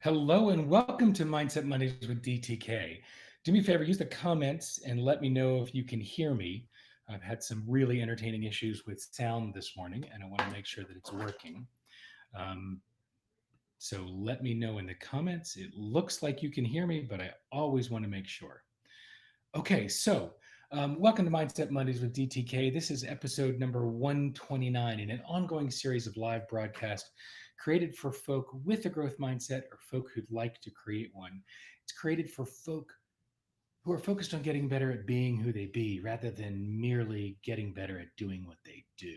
Hello and welcome to Mindset Mondays with DTK. Do me a favor, use the comments and let me know if you can hear me. I've had some really entertaining issues with sound this morning, and I want to make sure that it's working. Um, so let me know in the comments. It looks like you can hear me, but I always want to make sure. Okay, so welcome to Mindset Mondays with DTK. This is episode number 129 in an ongoing series of live broadcasts created for folk with a growth mindset or folk who'd like to create one. It's created for folk who are focused on getting better at being who they be rather than merely getting better at doing what they do.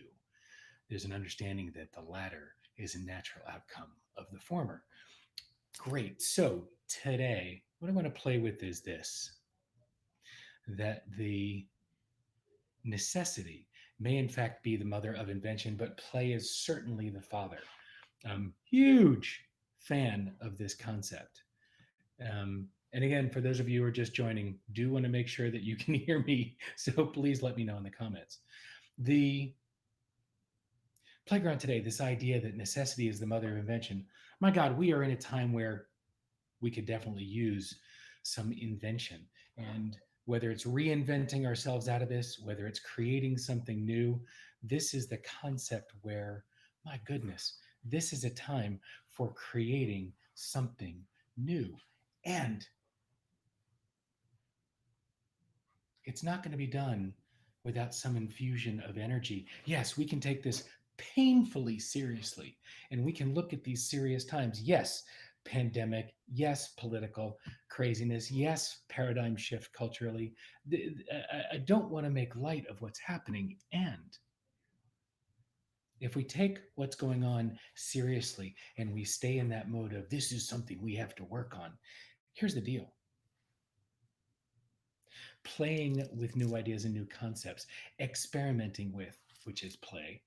There's an understanding that the latter is a natural outcome of the former. Great. So today, what I want to play with is this that the necessity may in fact be the mother of invention, but play is certainly the father. Huge fan of this concept. And again, for those of you who are just joining, do want to make sure that you can hear me. So please let me know in the comments. The playground today, this idea that necessity is the mother of invention. My God, we are in a time where we could definitely use some invention. And whether it's reinventing ourselves out of this, whether it's creating something new, this is the concept where, my goodness, this is a time for creating something new. And it's not going to be done without some infusion of energy. Yes, we can take this painfully seriously and we can look at these serious times. Yes, pandemic. Yes, political craziness. Yes, paradigm shift culturally. I don't want to make light of what's happening. And if we take what's going on seriously and we stay in that mode of this is something we have to work on, here's the deal: playing with new ideas and new concepts, experimenting with, which is play,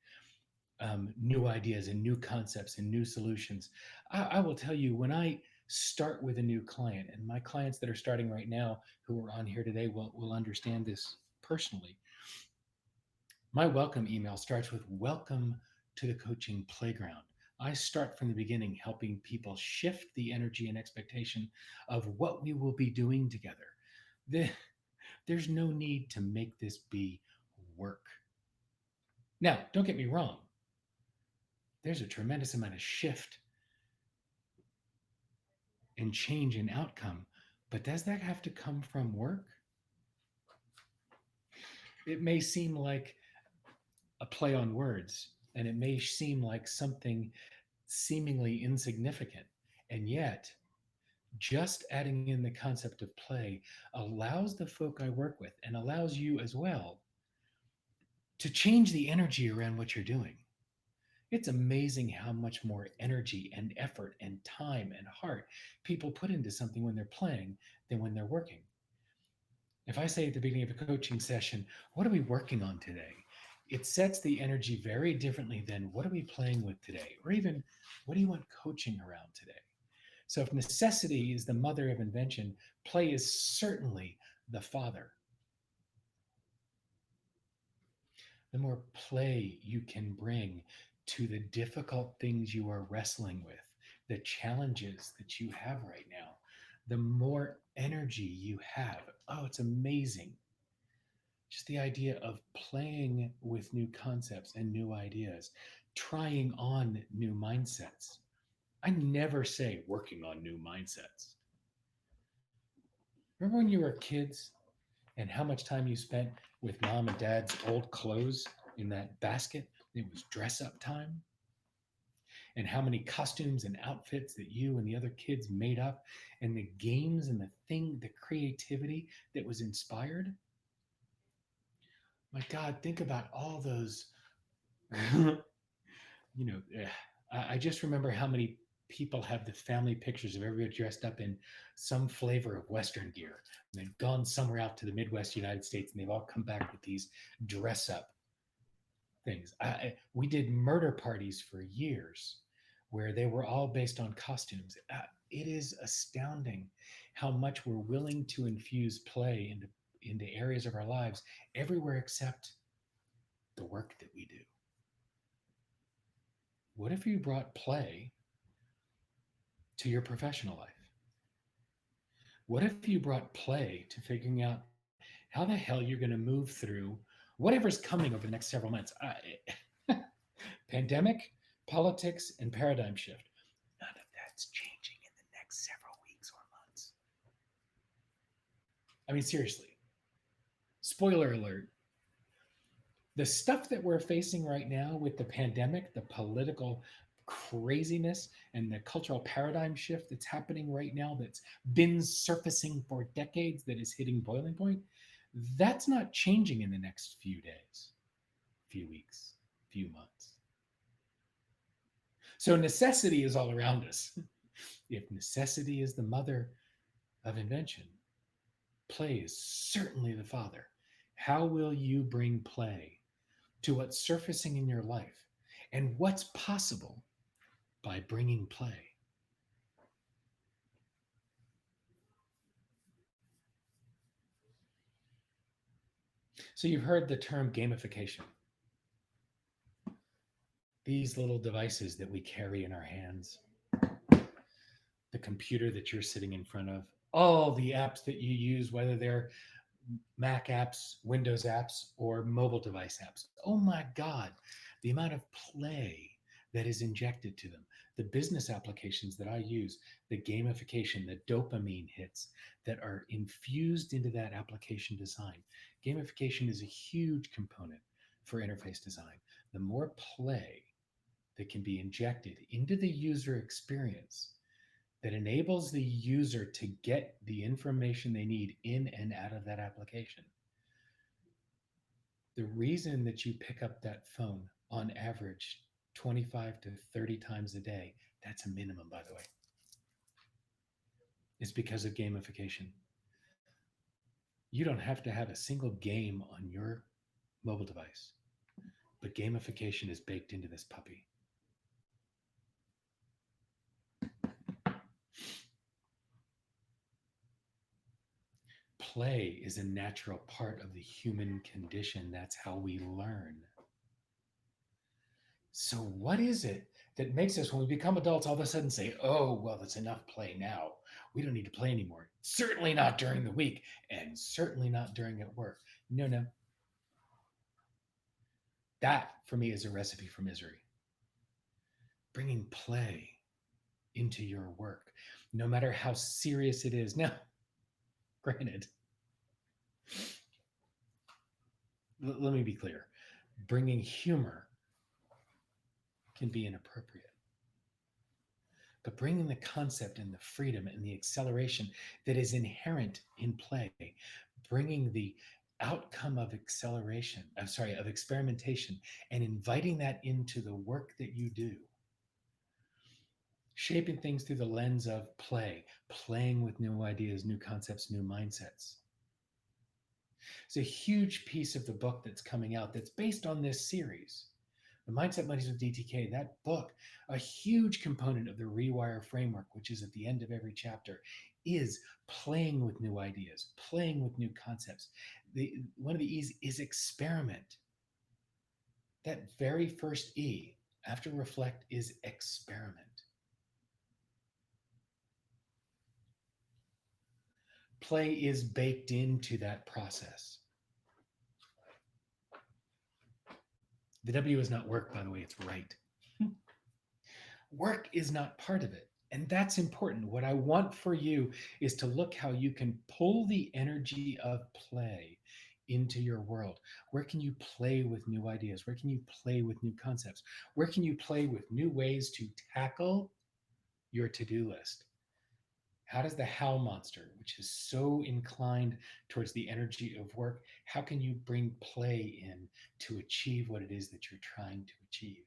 new ideas and new concepts and new solutions. I will tell you, when I start with a new client, and my clients that are starting right now who are on here today will understand this personally, my welcome email starts with welcome to the coaching playground. I start from the beginning, helping people shift the energy and expectation of what we will be doing together. The, there's no need to make this be work. Now, don't get me wrong, there's a tremendous amount of shift and change in outcome, but does that have to come from work? It may seem like a play on words, and it may seem like something seemingly insignificant. And yet, just adding in the concept of play allows the folk I work with and allows you as well to change the energy around what you're doing. It's amazing how much more energy and effort and time and heart people put into something when they're playing than when they're working. If I say at the beginning of a coaching session, what are we working on today? It sets the energy very differently than what are we playing with today? Or even what do you want coaching around today? So if necessity is the mother of invention, play is certainly the father. The more play you can bring to the difficult things you are wrestling with, the challenges that you have right now, the more energy you have. Oh, it's amazing. Just the idea of playing with new concepts and new ideas, trying on new mindsets. I never say working on new mindsets. Remember when you were kids and how much time you spent with mom and dad's old clothes in that basket? It was dress up time. And how many costumes and outfits that you and the other kids made up, and the games and the creativity that was inspired. My God, think about all those. you know, eh, I just remember how many people have the family pictures of everybody dressed up in some flavor of Western gear. And they've gone somewhere out to the Midwest United States and they've all come back with these dress up things. We did murder parties for years where they were all based on costumes. It is astounding how much we're willing to infuse play into areas of our lives everywhere except the work that we do. What if you brought play to your professional life? What if you brought play to figuring out how the hell you're going to move through whatever's coming over the next several months? Pandemic, politics, and paradigm shift. None of that's changing in the next several weeks or months. I mean, seriously, spoiler alert, the stuff that we're facing right now with the pandemic, the political craziness, and the cultural paradigm shift that's happening right now, that's been surfacing for decades, that is hitting boiling point, that's not changing in the next few days, few weeks, few months. So necessity is all around us. If necessity is the mother of invention, play is certainly the father. How will you bring play to what's surfacing in your life and what's possible by bringing play? So you've heard the term gamification. These little devices that we carry in our hands, the computer that you're sitting in front of, all the apps that you use, whether they're Mac apps, Windows apps, or mobile device apps. Oh my God, the amount of play that is injected to them. The business applications that I use, the gamification, the dopamine hits that are infused into that application design. Gamification is a huge component for interface design. The more play that can be injected into the user experience that enables the user to get the information they need in and out of that application. The reason that you pick up that phone on average 25 to 30 times a day, that's a minimum, by the way, is because of gamification. You don't have to have a single game on your mobile device, but gamification is baked into this puppy. Play is a natural part of the human condition. That's how we learn. So, what is it that makes us, when we become adults, all of a sudden say, oh, well, it's enough play now. We don't need to play anymore. Certainly not during the week, and certainly not during at work. No, no. That, for me, is a recipe for misery. Bringing play into your work, no matter how serious it is. Now, granted, let me be clear, bringing humor can be inappropriate. But bringing the concept and the freedom and the acceleration that is inherent in play, bringing the outcome of acceleration, I'm sorry, of experimentation, and inviting that into the work that you do, shaping things through the lens of play, playing with new ideas, new concepts, new mindsets. It's a huge piece of the book that's coming out that's based on this series. The Mindset Mondays with DTK, that book, a huge component of the Rewire framework, which is at the end of every chapter, is playing with new ideas, playing with new concepts. One of the E's is experiment. That very first E after reflect is experiment. Play is baked into that process. The W is not work, by the way, it's right. Work is not part of it. And that's important. What I want for you is to look how you can pull the energy of play into your world. Where can you play with new ideas? Where can you play with new concepts? Where can you play with new ways to tackle your to do list? How does the how monster, which is so inclined towards the energy of work, how can you bring play in to achieve what it is that you're trying to achieve?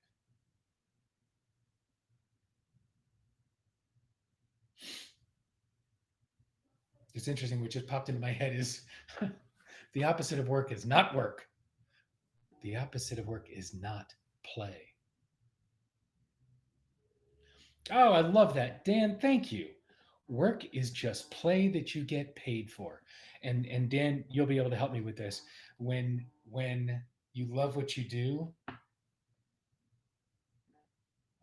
It's interesting, what just popped into my head is the opposite of work is not work. The opposite of work is not play. Oh, I love that. Dan, thank you. Work is just play that you get paid for. And Dan, you'll be able to help me with this. When you love what you do,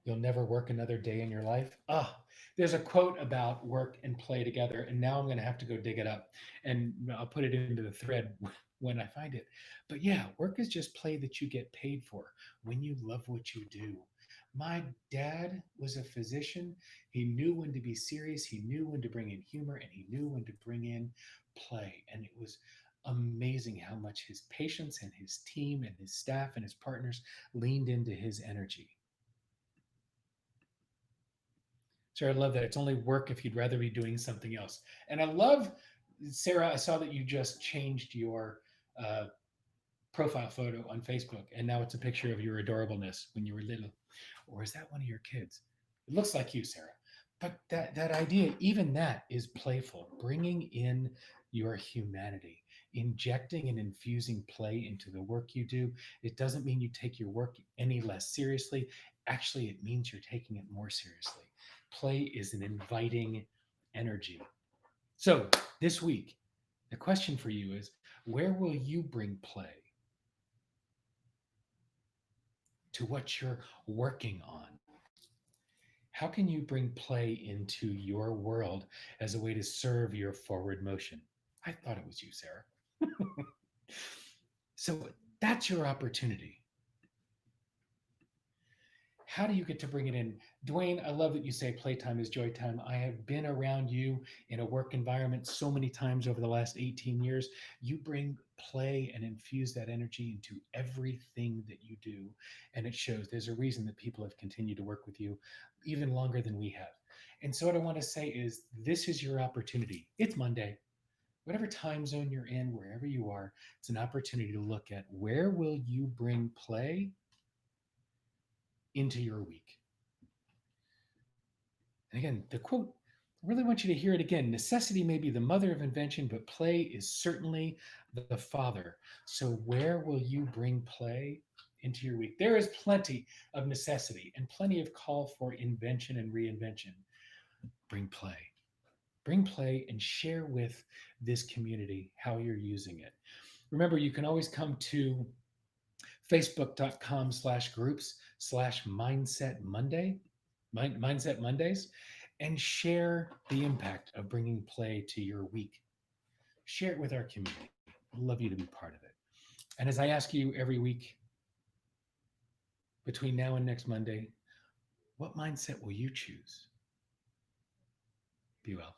You'll never work another day in your life. Ah, there's a quote about work and play together, and now I'm going to have to go dig it up, and I'll put it into the thread when I find it. But yeah, work is just play that you get paid for when you love what you do. My dad was a physician. He knew when to be serious, he knew when to bring in humor, and he knew when to bring in play. And it was amazing how much his patients and his team and his staff and his partners leaned into his energy. So I love that. It's only work if you'd rather be doing something else. And I love, Sarah, I saw that you just changed your uh, profile photo on Facebook, and now it's a picture of your adorableness when you were little. Or is that one of your kids? It looks like you, Sarah. But that idea, even that is playful, bringing in your humanity, injecting and infusing play into the work you do. It doesn't mean you take your work any less seriously. Actually, it means you're taking it more seriously. Play is an inviting energy. So this week, the question for you is, where will you bring play to what you're working on? How can you bring play into your world as a way to serve your forward motion? I thought it was you, Sarah. So that's your opportunity. How do you get to bring it in? Dwayne, I love that you say playtime is joy time. I have been around you in a work environment so many times over the last 18 years. You bring play and infuse that energy into everything that you do. And it shows. There's a reason that people have continued to work with you even longer than we have. And so, what I want to say is this is your opportunity. It's Monday. Whatever time zone you're in, wherever you are, it's an opportunity to look at where will you bring play into your week. And again, the quote, I really want you to hear it again. Necessity may be the mother of invention, but play is certainly the father. So, where will you bring play into your week? There is plenty of necessity and plenty of call for invention and reinvention. Bring play. Bring play and share with this community how you're using it. Remember, you can always come to facebook.com/groups/mindset Monday, Mindset Mondays, and share the impact of bringing play to your week. Share it with our community. I'd love you to be part of it. And as I ask you every week between now and next Monday, what mindset will you choose? Be well.